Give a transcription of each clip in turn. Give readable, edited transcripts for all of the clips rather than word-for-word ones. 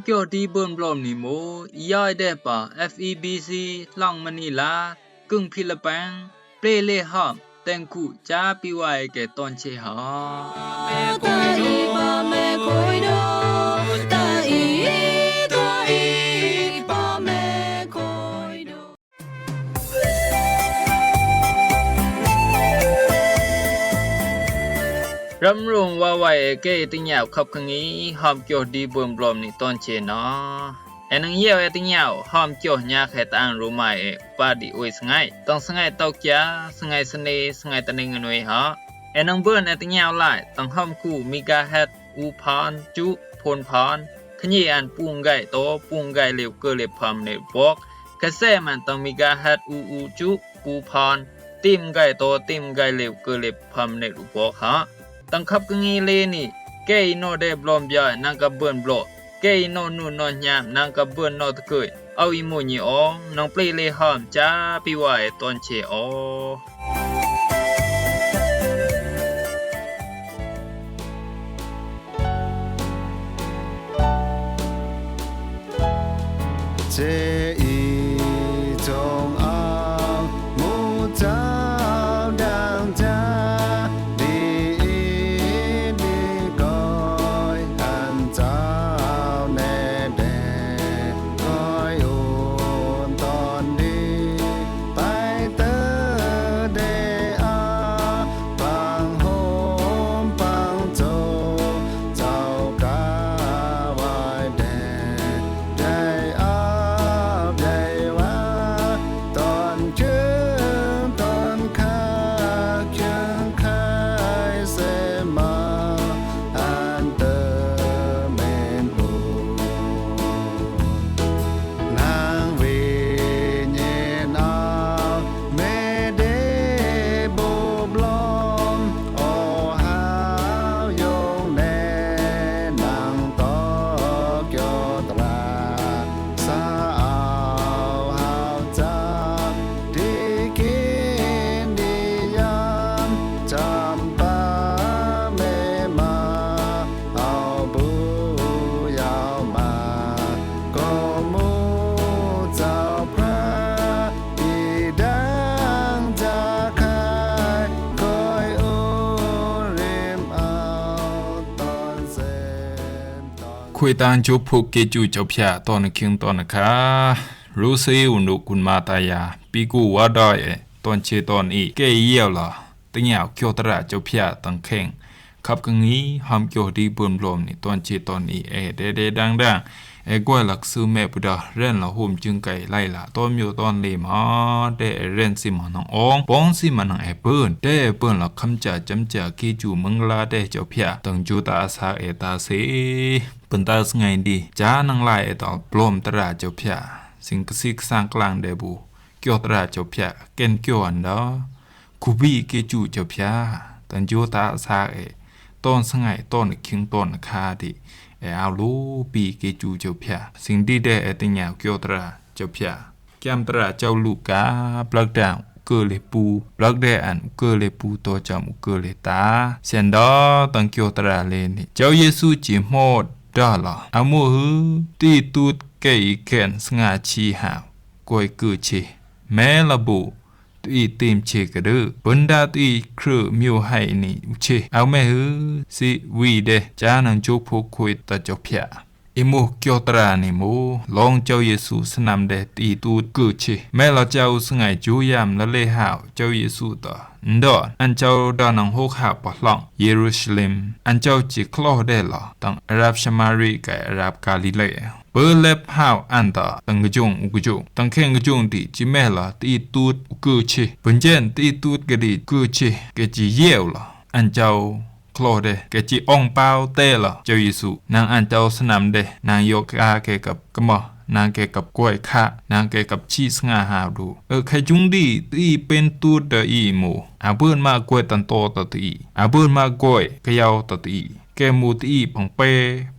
เกี่ยวดีเบิ่นบลอมนี่โมยายได้ป่า FEBC หลังมะนีลากึ่งฟิลิปปินส์เปรเลหอมแตงกุจาปิไว้แก่ตอนเชหารำรงว่าไว้เกติญาวขับคังนี้หอมเกี่ยวดีเบิ่นบลอมนี่ตอนเชเนาะแอนังเยี่ยวติญาวหอมเกี่ยวยาแค่ตางรู้ไหมปาดิโอยสงายต้องสงายตอกยาสงายสเนสงายตะเนงนวยฮะแอนังเบิ่นติญาวหลายต้องหอมคู่มิกาเฮ็ดอูพานจุพลพานขยี้อันปุงไก่โตปุงไก่เหลวเกเลพามในบอกกระแสมันต้องมิกาเฮ็ดอูจุปูพานติมไก่โตติมไก่เหลวเกเลพามในรูบอกฮะตั้งขับกังอีเลนี่เกยโนได้บลอมยานังกับเบิ่นบลอเกยโนนูนอนยามนังกับเบิ่นนอตะเกยเอาอีโมญีอองน้องเปลเลหอมจ้าปิไว้ตอนเชอเจอีจงเอาหมู่เจ้าดังจาดีก้อยอันเจ้าแน่แดก้อยโอนตอนนี้ไปเตอเดอาปังโฮมปังโจเจ้ากาวายแดได้อาได้ว่าตอนเชื่อตอนข้าเคียงคายเสมาอันเตอเมนปูนางเวเยนอาเมเดโบบลอมโอหาวยงแน่นางตอเกียวตราสาวหาวจากดีกินดียามจำปาเมมาเอาบุยาวมาก็มูเจ้าพระอีดังจากใครคอยโอริมเอาตอนเซมตอน คุยตานจุพุกเกจูเจ้าพระตอนคิงตอนนะคะรู้สึกอุนุกุนมาตายาปีกูว่าได้ตอนเชตอนอีเกยเยี่ยวล่ะตั้งยาวเกี่ยวตระเจ้าพระตั้งแข่งขับกังนี้หอมเกี่ยวดีเบิ่นบลอมนี่ตอนเชตอนอีเดดังกว่าหลักซื้อแม่พุดาเร่นละโหมจึงไก่ไล่ละตอนอยู่ตอนเลมาได้เร่นสิมันององป้องสิมันองเปิ้นได้เปิ้นละคำจ่าจำจ่าเกจูมังลาได้เจ้าพระตั้งจูตาอาสาตาเสเปิ้นตาสไงดีจานังลายตอปลอมตระเจ้าพระสิงกสิกสร้างกลางเดบูเกี่ยวตระเจ้าพระเก่นเกี่ยวอันดอคุบีเกจูเจ้าพระตั้งจูตาอาสาต้นสไงต้นคิงต้นคาดิเอาลูปีเกจูเจ้าพระสิ่งดีได้ติญาวเกี่ยวตระเจ้าพระแก้มตระเจ้าลูกาปลักดาวเกเลปูปลักได้อันเกเลปูตัวจำเกเลตาเซนดอตังเกี่ยวตระเลนี่เจ้าเยซูจิโมดดอละอามูหือตีตูดเกยแขนสงาชีหาวกวยกือเชแม้ระบุตีติมเชกะเดอบนดาตีครือมิวให้นี่เชเอาแม่หือสิวีเดจานังจุกพุกคุยตะจบพระอิมูเกียวตรานิมูลองเจ้าเยซูสนำเดตีตูดกือเชแม้เราเจ้าสงายจูยามละเลหาวเจ้าเยซูต่อดออันเจ้าดานังโฮกหาปะล่องเยรูชเลมอันเจ้าจิคลอได้หรอตั้งอารับชมารีกับอารับกาลิเลเปิเล็บหาวอันตาตั้งกจงอุกจงตั้งแข่งกจงดิจิแม่ละตีตูดกือเชปัญเจนตีตูดกะดิกือเชกะจิเยวละอันเจ้าคลอเดกะจิอ่องเปาเตละเจ้าเยซูนางอันเจ้าสนามเดนางโยกอาเกกับกะมอนางเกกับกล้วยคะนางเกกับชีสงาหาวดูใครจุงดีตีเป็นตูดเดอีหมูอาเบิ่นมากล้วยตันโตตะตีอาเบิ่นมากล้วยกะยาวตะตีแกมูตีปังเป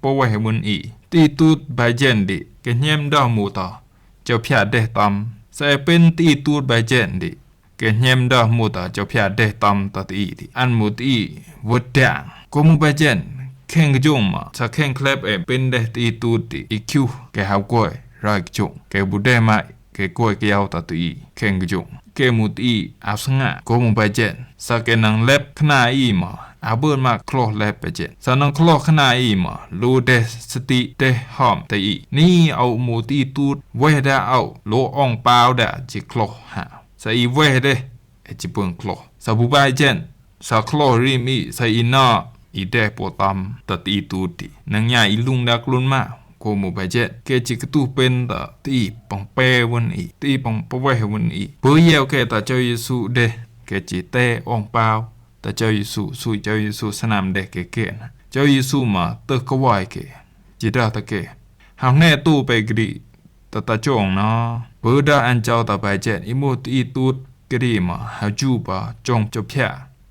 ปอไว้ให้มุนอีตีตูดใบเจนดิกะเหียมดอหมูต่อเจ้าพระได้ตำใส่เป็นตีตูดใบเจนดิกะเหียมดอหมูต่อเจ้าพระได้ตำตะตีอันหมูตีวุดด่างก็มูใบเจน แข่งกระจงมาสะแข่งแคลบเป็นได้ตีตูติอีคิวแกหาวก้อยรายกระจงแกบุได้มาแกก้อยแกยาวตาตุอีแข่งกระจงแกมุตีอาสงะโกมุไปเจนสะแกนังเล็บขนาอีมาอาเบิร์มาคลอแลบไปเจนสะนังคลอขนาอีมาลูเดสติเดหอมตะอีนี่เอามุตีตูดเวดาเอาโลอ่องเปล่าดะจิคลอหาสะอีเวเดจิเปิงคลอสะบุไปเจนสะคลอริมีสะอีนาอีเดปอตามตะตีตูตินังญาอีลุงดักลุนมาโกมุไปเจนเกจิกตูเป็นตะตีปังเปวันอีตีปังปะเววันอีเปื่อเยวแกตะเจ้าเยซูเดเกจิเตอ่องเปล่าตะเจ้าเยซูสุเจ้าเยซูสนามเดเกนะเจ้าเยซูมาตึกกวายเกจิดาตะเกหาวแน่ตู้ไปกรีตะจงนะเปื่อดาอันเจ้าตะไปเจนอิมุตีตูดกรีมาหาจูบาจงจบแค่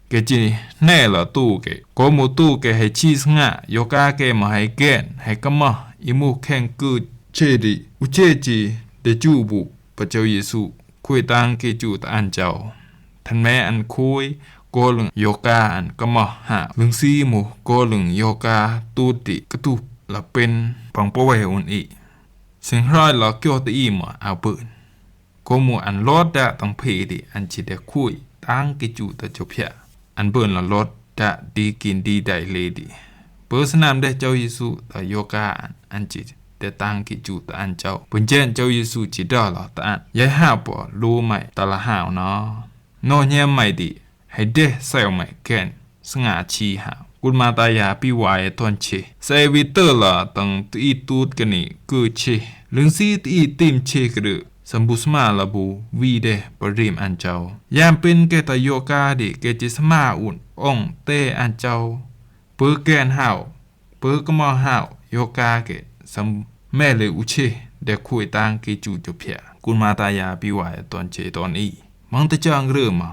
เกจิแน่ละตู้เกโกมุตู้เกให้ชีสงะโยกาเกมาให้เกนให้กะมะอิมุแข่งกืดเชดิอุเจจีเดจูบุพระเจ้าเยซูคุยตังเกจูตะอันเจ้าท่านแม่อันคุยโกลึงโยกาอันกะมะหาลึงซีหมู่โกลึงโยกาตูติกะตุละเป็นปังปะเวอุนอีสิงร้อยละเกียวตะอีมาเอาปืนโกมูอันลอดดะตังเพดิอันจิเดคุยตังเกจูตะจบยะอันเบิ่นละลดดะดีกินดีได้เลยดีเปิดสนามได้เจ้าเยซูตะโยกาอันจิเดตังกิจูตะอันเจ้าปุญเจนเจ้าเยซูจิดาละตะอันยายหาปอรู้ไหมตะละหาวเนาะโนเฮียใหม่ดิให้เดใส่ใหม่แกนสง่าชีหาวกุลมาตายาปีวายตอนเชใส่วิเตอร์ละตังตีตูดกันนี่กูเชลึงซีตีติมเชกระสัมบุสมาละบูวีเดปริมอันเจ้ายามเป็นแกตะโยกาดิเกจิสมาอุ่นอ่องเตอันเจ้าเปื้อแกนหาวเปื้อกะมอหาวโยกาเกสัมแม่เลยอุเชเดคุยตังเกจูจบเพียกุลมาตายาปีวายตอนเชตอนอีมังตะจังเริ่มมา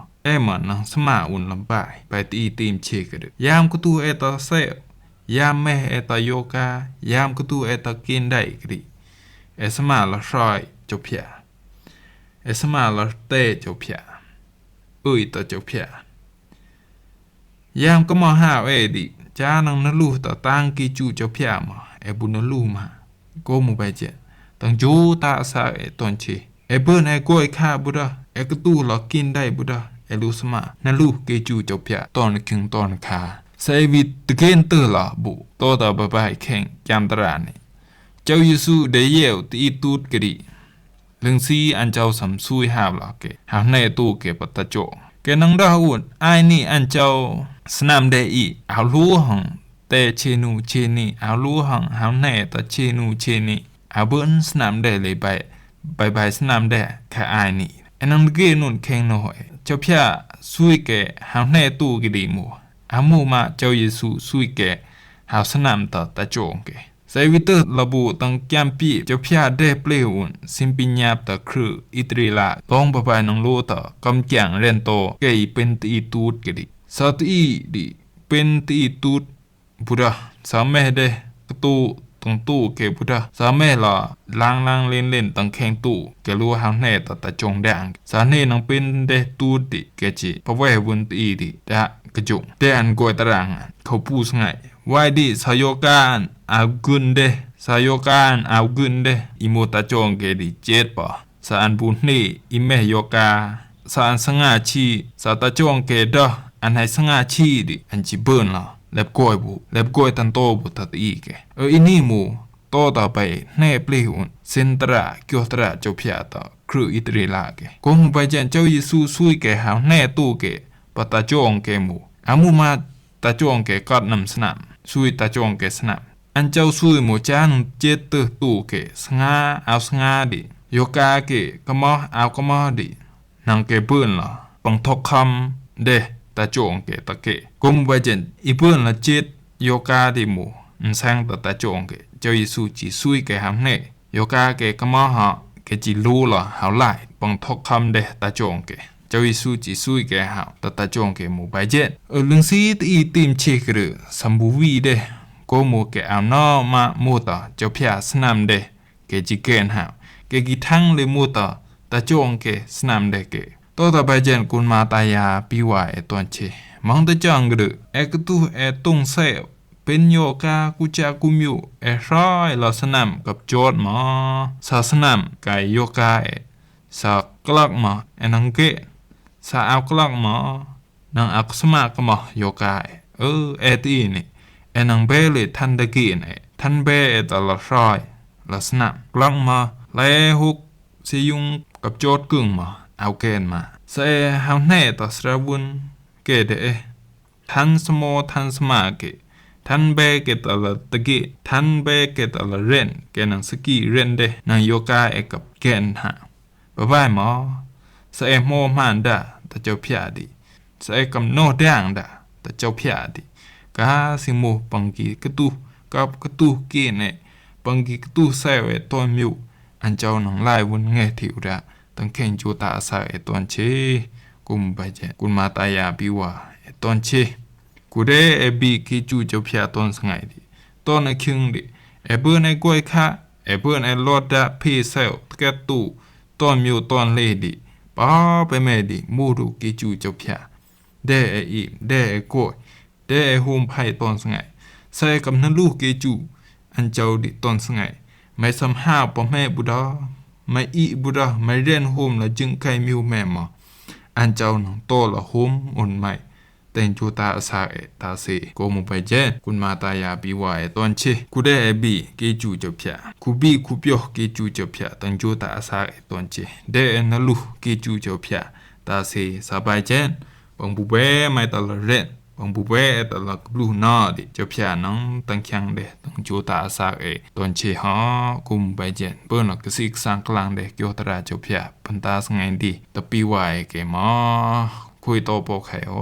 มันนังสมาอุ่นลำบายไปตีติมเชกระยามกุตูตะเซยามแม่ตะโยกายามกุตูตะกินได้กริสมาละซอยจบเพียสมาละเตจบเพียตะจบเพียยามก็มาหาดิจานังนลูตะตังกิจูจบเพียมาบุนลูมาโกมุไปเจตังจูตาสาตอนเชเบิ่นโกยคาบุดากตูละกินได้บุดาลูสมานลูเกจูจบเพียตอนคิงตอนคาไซวิตเกนเตอร์ละบุโตตาบะบายแข่งจามตรานีเจ้าเยซูได้เยวตีตูดกะดิลึงซีอันเจ้าสำซุยหาวละเกหาในตู้เกปตะโจแกนังดาอุ่นไอนี่อันเจ้าสนามเดอีเอารู้หังเตเชนูเชนีเอารู้หังหาในตะเชนูเชนีเอาเบิ้นสนามเดเลยไปสนามเดแค่ไอนี่นังเกนุนแข่งน้อยเจ้าพระซุยแกหาในตู้กะดิหมู่อามูมาเจ้าเยซูซุยแกหาสนามตะโจงเกไซวิเตอร์ระบุตังแกมปีเจ้าพระได้เปลวุนสิมปิญญาตะครืออิตริลาลองบะบายนังโลตะกำจังเรนโตเกยเป็นตีตูดกะดิสาตีดิเป็นตีตูดบุดาสามแม่เดกตูตรงตู้เกบุดาสามแม่ละล้างเล่นตังแข่งตู้เกลัวหางแน่ตะจงแดงสาเนนังเป็นเดตูดดิเกจิพะเววุนตีดิดะกระจุงเดอันกวยตารางเขาพูดง่ายวายดิสายการอากุนเดสายการอากุนเดอิโมตะจงเกดิเจ็ดปะสาอันบุญนี่อิเมโยกาสาอันสง่าชีสาตะจงเกดะอันให้สง่าชีดิอันจิเบิ่นละเล็บกอยบุเล็บกอยตันโตบุตัดอีเกอินี่หมูโตต่อไปแน่เปลี่ยนเซนตระเกียวตระเจ้าพระต่อครืออิตริลาเกกงไปเจนเจ้าเยซูซุยเกหาแน่ตู้เกปตะจงเกหมูอามูมาตะจงเกกัดนำสนามซุยตะจงเกสนามอันเจ้าซุยหมูจานเจตตู้เกสงาเอาสงาดิโยกาเกกะมอเอากะมอดินังเกเบิ่นละปังทอกคำเดตะจงเกตะเกกุมไวเจนอีเบิ่นละเจตโยกาดิหมูแซงตะจงเกเจ้าเยซูจิซุยเกหำเนโยกาเกกะมอหะเกจิรู้ละหาวไล่ปังทอกคำเดตะจงเกเจ้าเยซูจิซุยแกหาวตะจงแกหมู่ไปเจ็ดลึงซีตีติมเชกรือสัมบูวีเดโกหมู่แกเอานอมาโมตาเจ้าพระสนามเดแกจิเกนหาวแกกิทั้งเลยโมตาตะจงแกสนามเดแกโตตะไปเจนกุนมาตายาปีวายตอนเชมังตะจังกรือเอกตุตุงเซป เป็นโยกากุจากุมิวร้อยลักษณะกับโจทย์หมอศาสนามกายโยกาสักกลักหมอนังเกสาเอากลักหมอนังอักษมากหมอโยกาตีนี่นังเบเลทันตะกีนี่ทันเบตลอดร้อยลักษณะกลักหมอแลฮุกสิยุงกับโจทย์กึ่งหมอเอาเกณฑ์มาเสเฮาแน่ต่อสระบุญเกเดทันสมอทันสมาเกทันเบเกตละตะกิทันเบเกตละเรนเกนังสกีเรนเดนังโยกากับเกนหาบายหมอเสโมมันดาตะเจ้าพยาดิเสกำโนด่างดาตะเจ้าพยาดิกาสิโมปังกีกะตุกับกะตุกีเนปังกีกะตุเซเวตอนมิวอันเจ้านังลายวุนเงถิวดาตังเข็งจูตาสาตอนเชกุมบาเจกุนมาตายาบิวาตอนเชกูเดบีกิจูเจ้าพยาตอนสงายดิตอนคิงดิเบิ่นไอ้กวยคะเบิ่นไอ้ลอดดาพีเซลกะตุตอนมิวตอนเลดิปาไปแม่ดิมูรุกิจูเจ้าพยาเดอีเดกวยเดโฮมไผตอนสงายใส่กับนั้นลูกกิจูอันเจ้าดิตอนสงายไม่สำหาปอแม่บุดาไม่อีบุดาไม่เรียนโฮมละจึงไกมิวแม่หมออันเจ้านังโตละโฮมอุ่นใหม่แต่งจูตาสาตาเสโกมุไปเจกุนมาตายาบิวายตอนเชกูได้บีเกจูเจ้าพยากูบีกูเปียวเกจูเจ้าพยาตังจูตาสาตอนเจเดนลูเกจูเจ้าพยาตาเสสบายเจนบังบุเบไม่ตละเรนบังบุเบตละกบลูนอดิเจ้าพยานังตังคังเดตังจูตาสาตอนเชฮอกุมไปเจนเปิ้นกสิกสังกลางเดเกียวตราเจ้าพยาพันตาสงายดีตะปีวายเกมอคุยโตโปไขโอ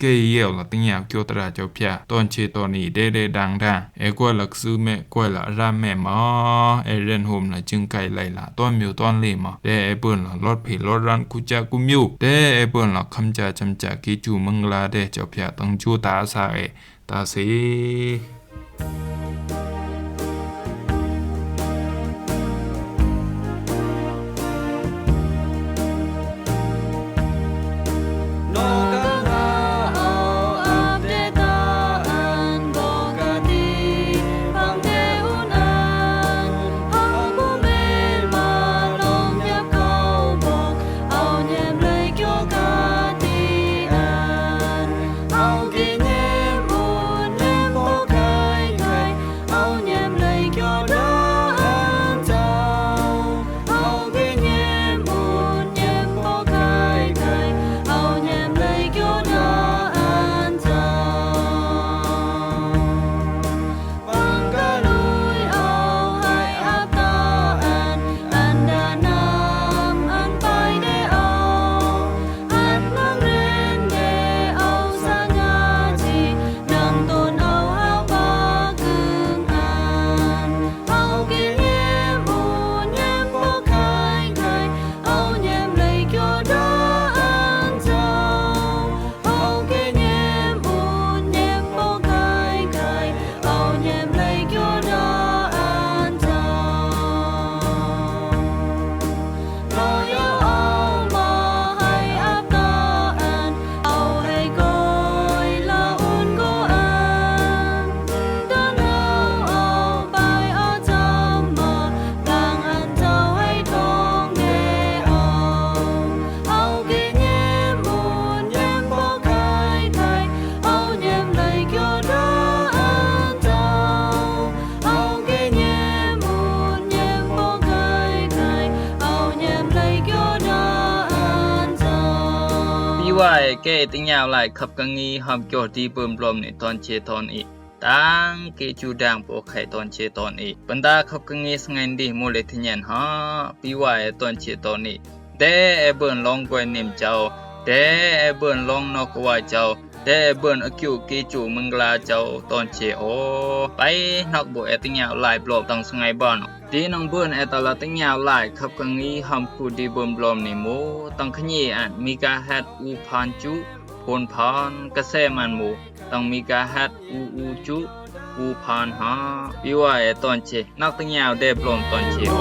เกยเยลละติงยาเกียวตราเจ้าพยาตอนเชตอนนี้เดดังกวยลักซื้อแม่กวยละรามแม่หมอเรนโฮมละจึงไกไหลละตอนมิวตอนเลหมอเเปิ้นละรถผีรถรันกุจากุมิวเปิ้นละคำจาจำจากิจูมังลาเจ้าพยาตังจูตาสาตาเสว่าเกติงยาวหลายขับกังงีหอมโจทย์ดีเบิ่มลมในตอนเชตอนอีกตังเกจูดังโปไข่ตอนเชตอนอีกปันดาขับกังงีสงันดีโมเลทิญันฮะปีว่าตอนเชตอนอีกเดเบิ่นลองกวยนิมเจ้าเดเบิ่นลองนอกว่าเจ้าเดเบิ่นอคิวเกจูมึงลาเจ้าตอนเชโอไปนอกบ่ติงยาวหลายบลอบตังสงัยบ่อนดีน้องเบิ่นตลาดติงยาวหลายขับกังงีหอมคูดีเบิ่มลมนี่โมตังขยีอันมีกาฮัดอูพานจุพนพานกระแสมันหมูต้องมีกาฮัดอูจุอูพานหาปีว่าตอนเชนักติงยาวได้ปลอมตอนเชโอ